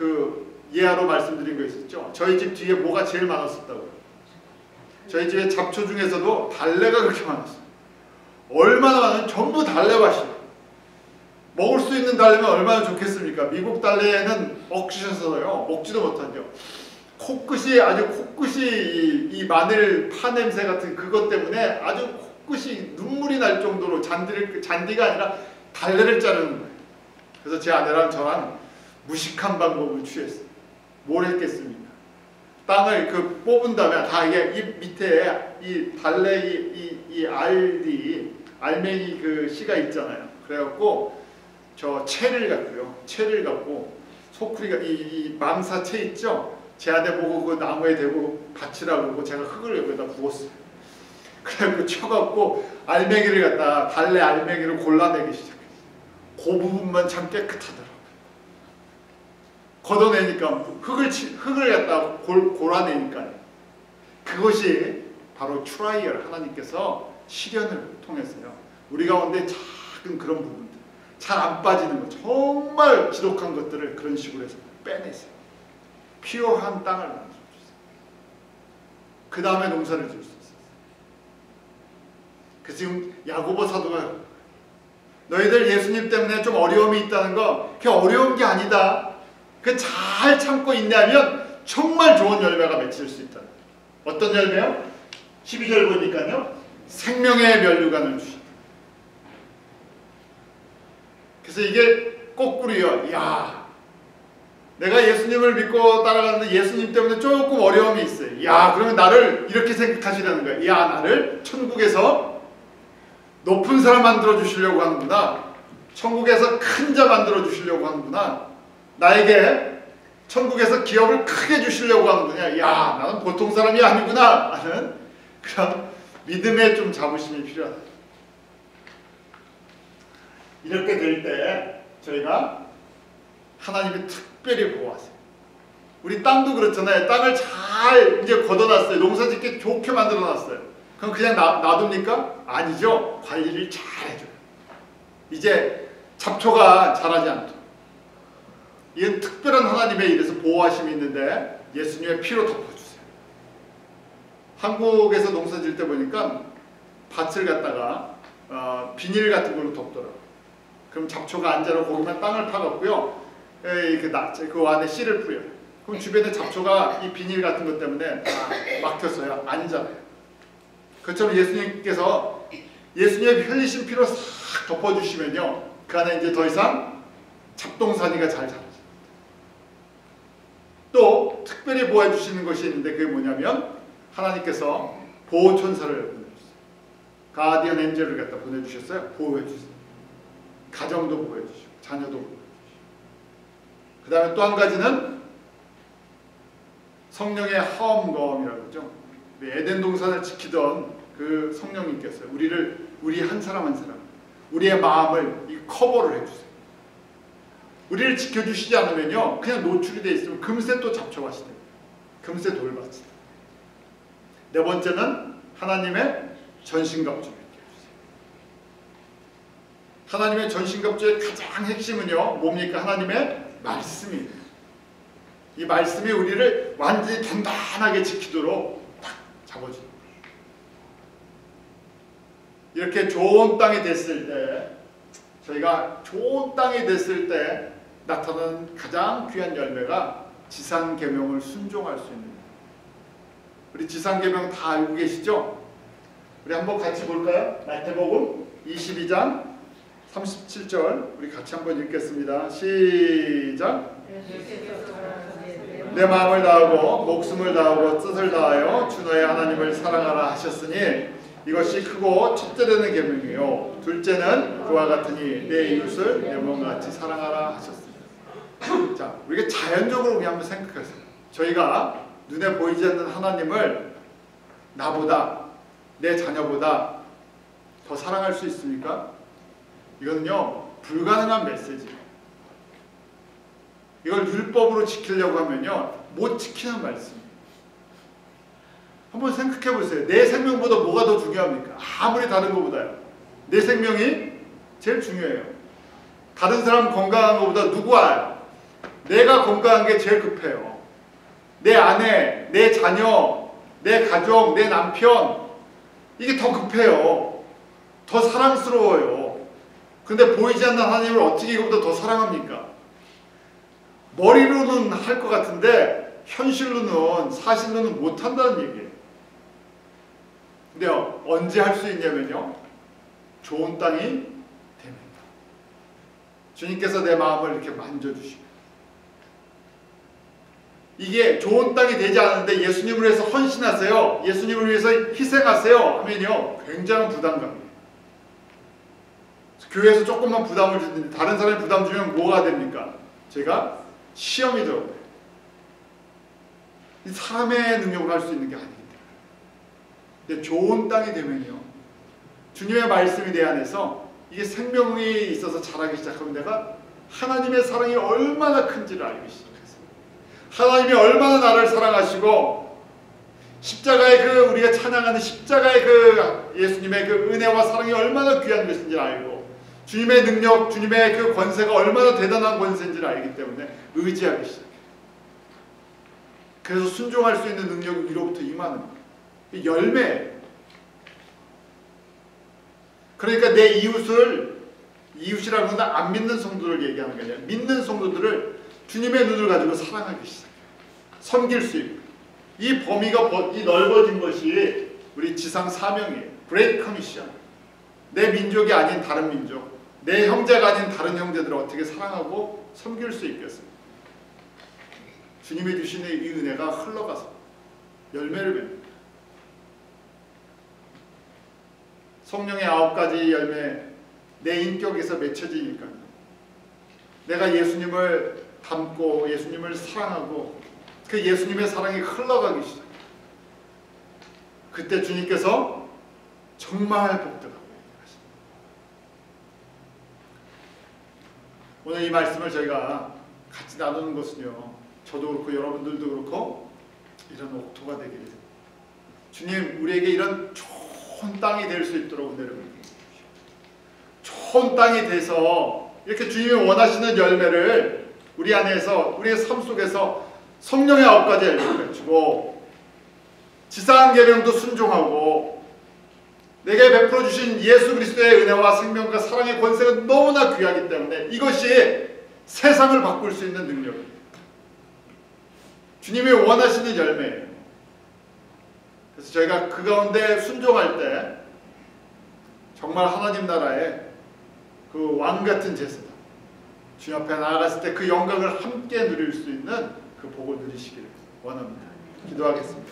예하로 말씀드린 거 있었죠. 저희 집 뒤에 뭐가 제일 많았었다고요. 저희 집에 잡초 중에서도 달래가 그렇게 많았어요. 얼마나 많으면 전부 달래밭이에요. 먹을 수 있는 달래면 얼마나 좋겠습니까? 미국 달래는 억지셔서요 먹지도 못하죠. 코끝이 이 마늘 파 냄새 같은 그것 때문에 아주 코끝이 눈물이 날 정도로 잔디가 아니라 달래를 자르는 거예요. 그래서 제 아내랑 저랑 무식한 방법을 취했어요. 뭘 했겠습니까? 땅을 뽑은 다음에 다 이게 이 밑에 이 달래 이 알맹이 씨가 있잖아요. 그래갖고 저 채를 갖고 소쿠리가 이 망사채 있죠? 제 아내 보고 그 나무에 대고 받치라고 그러고 제가 흙을 여기다 부었어요. 그래갖고 쳐갖고 알맹이를 달래 알맹이를 골라내기 시작했어요. 그 부분만 참 깨끗하더라고요. 걷어내니까 흙을 갖다 골아내니까 그것이 바로 트라이얼, 하나님께서 시련을 통해서요 우리 가운데 작은 그런 부분들 잘 안 빠지는 것 정말 지독한 것들을 그런 식으로 해서 빼내세요. 피어한 땅을 만들어주세요. 그 다음에 농사를 지을 수 있어요. 그래서 지금 야고보 사도가 너희들 예수님 때문에 좀 어려움이 있다는 거 그게 어려운 게 아니다. 그 잘 참고 인내하면 정말 좋은 열매가 맺힐 수 있다. 어떤 열매요? 12절 보니까요 생명의 면류관을 주신다. 그래서 이게 거꾸로요. 야, 내가 예수님을 믿고 따라가는데 예수님 때문에 조금 어려움이 있어요. 야, 그러면 나를 이렇게 생각하시라는 거예요. 야, 나를 천국에서 높은 사람 만들어 주시려고 하는구나. 천국에서 큰 자 만들어 주시려고 하는구나. 나에게 천국에서 기업을 크게 주시려고 하는구나. 야, 나는 보통 사람이 아니구나 하는 그런 믿음의 좀 자부심이 필요하다. 이렇게 될 때 저희가 하나님이 특별히 보호하세요. 우리 땅도 그렇잖아요. 땅을 잘 이제 걷어놨어요. 농사짓기 좋게 만들어놨어요. 그럼 그냥 놔둡니까? 아니죠. 관리를 잘 해줘요. 이제 잡초가 자라지 않도록. 이건 특별한 하나님의 일에서 보호하심이 있는데 예수님의 피로 덮어주세요. 한국에서 농사 지을 때 보니까 밭을 갖다가 비닐 같은 걸로 덮더라고요. 그럼 잡초가 안 자라고 거기만 땅을 파갖고요. 그 안에 씨를 뿌려요. 그럼 주변에 잡초가 이 비닐 같은 것 때문에 다 막혔어요. 안 자라요. 그처럼 예수님께서 예수님의 흘리신 피로 싹 덮어주시면요. 그 안에 이제 더 이상 잡동사니가 잘 자라죠. 또 특별히 보호해 주시는 것이 있는데 그게 뭐냐면 하나님께서 보호천사를 보내주셨어요. 가디언 엔젤을 갖다 보내주셨어요. 보호해 주세요. 가정도 보호해 주시고 자녀도 보호해 주시고 그 다음에 또 한 가지는 성령의 하엄거함이라고 하죠. 에덴 동산을 지키던 그 성령님께서 우리 한 사람 한 사람 우리의 마음을 이 커버를 해주세요. 우리를 지켜주시지 않으면요 그냥 노출이 돼 있으면 금세 또 잡초가 시대요. 금세 돌밭이 돼요. 네 번째는 하나님의 전신갑주를 해주세요. 하나님의 전신갑주의 가장 핵심은요 뭡니까? 하나님의 말씀입니다. 이 말씀이 우리를 완전히 단단하게 지키도록 딱 잡아주는 거예요. 이렇게 좋은 땅이 됐을 때 저희가 좋은 땅이 됐을 때 나타나는 가장 귀한 열매가 지상계명을 순종할 수 있는 거예요. 우리 지상계명 다 알고 계시죠? 우리 한번 같이 볼까요? 마태복음 22장 37절 우리 같이 한번 읽겠습니다. 시작. 내 마음을 다하고 목숨을 다하고 뜻을 다하여 주 너의 하나님을 사랑하라 하셨으니 이것이 크고 첫째 되는 계명이요 둘째는 그와 같으니 내 이웃을 내 몸같이 사랑하라 하셨습니다. 자, 우리가 자연적으로 그냥 한번 생각하세요. 저희가 눈에 보이지 않는 하나님을 나보다 내 자녀보다 더 사랑할 수 있습니까? 이거는요 불가능한 메시지예요. 이걸 율법으로 지키려고 하면요 못 지키는 말씀이에요. 한번 생각해 보세요. 내 생명보다 뭐가 더 중요합니까? 아무리 다른 것보다요. 내 생명이 제일 중요해요. 다른 사람 건강한 것보다 누구야? 내가 건강한 게 제일 급해요. 내 아내, 내 자녀, 내 가족, 내 남편 이게 더 급해요. 더 사랑스러워요. 근데 보이지 않는 하나님을 어떻게 이거보다 더 사랑합니까? 머리로는 할 것 같은데 현실로는 사실로는 못한다는 얘기예요. 근데 언제 할 수 있냐면요 좋은 땅이 되면 주님께서 내 마음을 이렇게 만져주시고 이게 좋은 땅이 되지 않는데 예수님을 위해서 헌신하세요. 예수님을 위해서 희생하세요 하면요 굉장한 부담감이에요. 교회에서 조금만 부담을 주는데 다른 사람이 부담 주면 뭐가 됩니까? 제가 시험이 들어요. 사람의 능력으로 할 수 있는 게 아니기 때문에. 근데 좋은 땅이 되면요 주님의 말씀이 내 안에서 이게 생명이 있어서 자라기 시작하면 내가 하나님의 사랑이 얼마나 큰지를 알기 시작했어요. 하나님이 얼마나 나를 사랑하시고 십자가의 그 우리가 찬양하는 십자가의 그 예수님의 그 은혜와 사랑이 얼마나 귀한 것인지 알고 주님의 능력, 주님의 그 권세가 얼마나 대단한 권세인지를 알기 때문에 의지하기 시작해요. 그래서 순종할 수 있는 능력이 위로부터 임하는 거예요. 열매예요. 그러니까 내 이웃이라는 건 안 믿는 성도를 얘기하는 게 아니라 믿는 성도들을 주님의 눈을 가지고 사랑하기 시작해요. 섬길 수 있고 이 범위가 이 넓어진 것이 우리 지상 사명이에요. Great Commission. 내 민족이 아닌 다른 민족, 내 형제가 아닌 다른 형제들을 어떻게 사랑하고 섬길 수 있겠습니까? 주님이 주시는 이 은혜가 흘러가서 열매를 맺습니다. 성령의 9가지 열매, 내 인격에서 맺혀지니까요. 내가 예수님을 닮고 예수님을 사랑하고 그 예수님의 사랑이 흘러가기 시작해요. 그때 주님께서 정말 복되다고 얘기하십니다. 오늘 이 말씀을 저희가 같이 나누는 것은요, 저도 그렇고 여러분들도 그렇고 이런 옥토가 되기를 됩니다. 주님, 우리에게 이런 좋은 땅이 될 수 있도록 은혜를 베푸십시오. 좋은 땅이 돼서 이렇게 주님이 원하시는 열매를 우리 안에서, 우리의 삶 속에서 성령의 9가지 열매를 맺고 지상 계명도 순종하고 내게 베풀어 주신 예수 그리스도의 은혜와 생명과 사랑의 권세가 너무나 귀하기 때문에 이것이 세상을 바꿀 수 있는 능력입니다. 주님이 원하시는 열매예요. 그래서 저희가 그 가운데 순종할 때 정말 하나님 나라의 그 왕같은 제사다, 주님 앞에 나아갔을 때 그 영광을 함께 누릴 수 있는 그 복을 누리시기를 원합니다. 기도하겠습니다.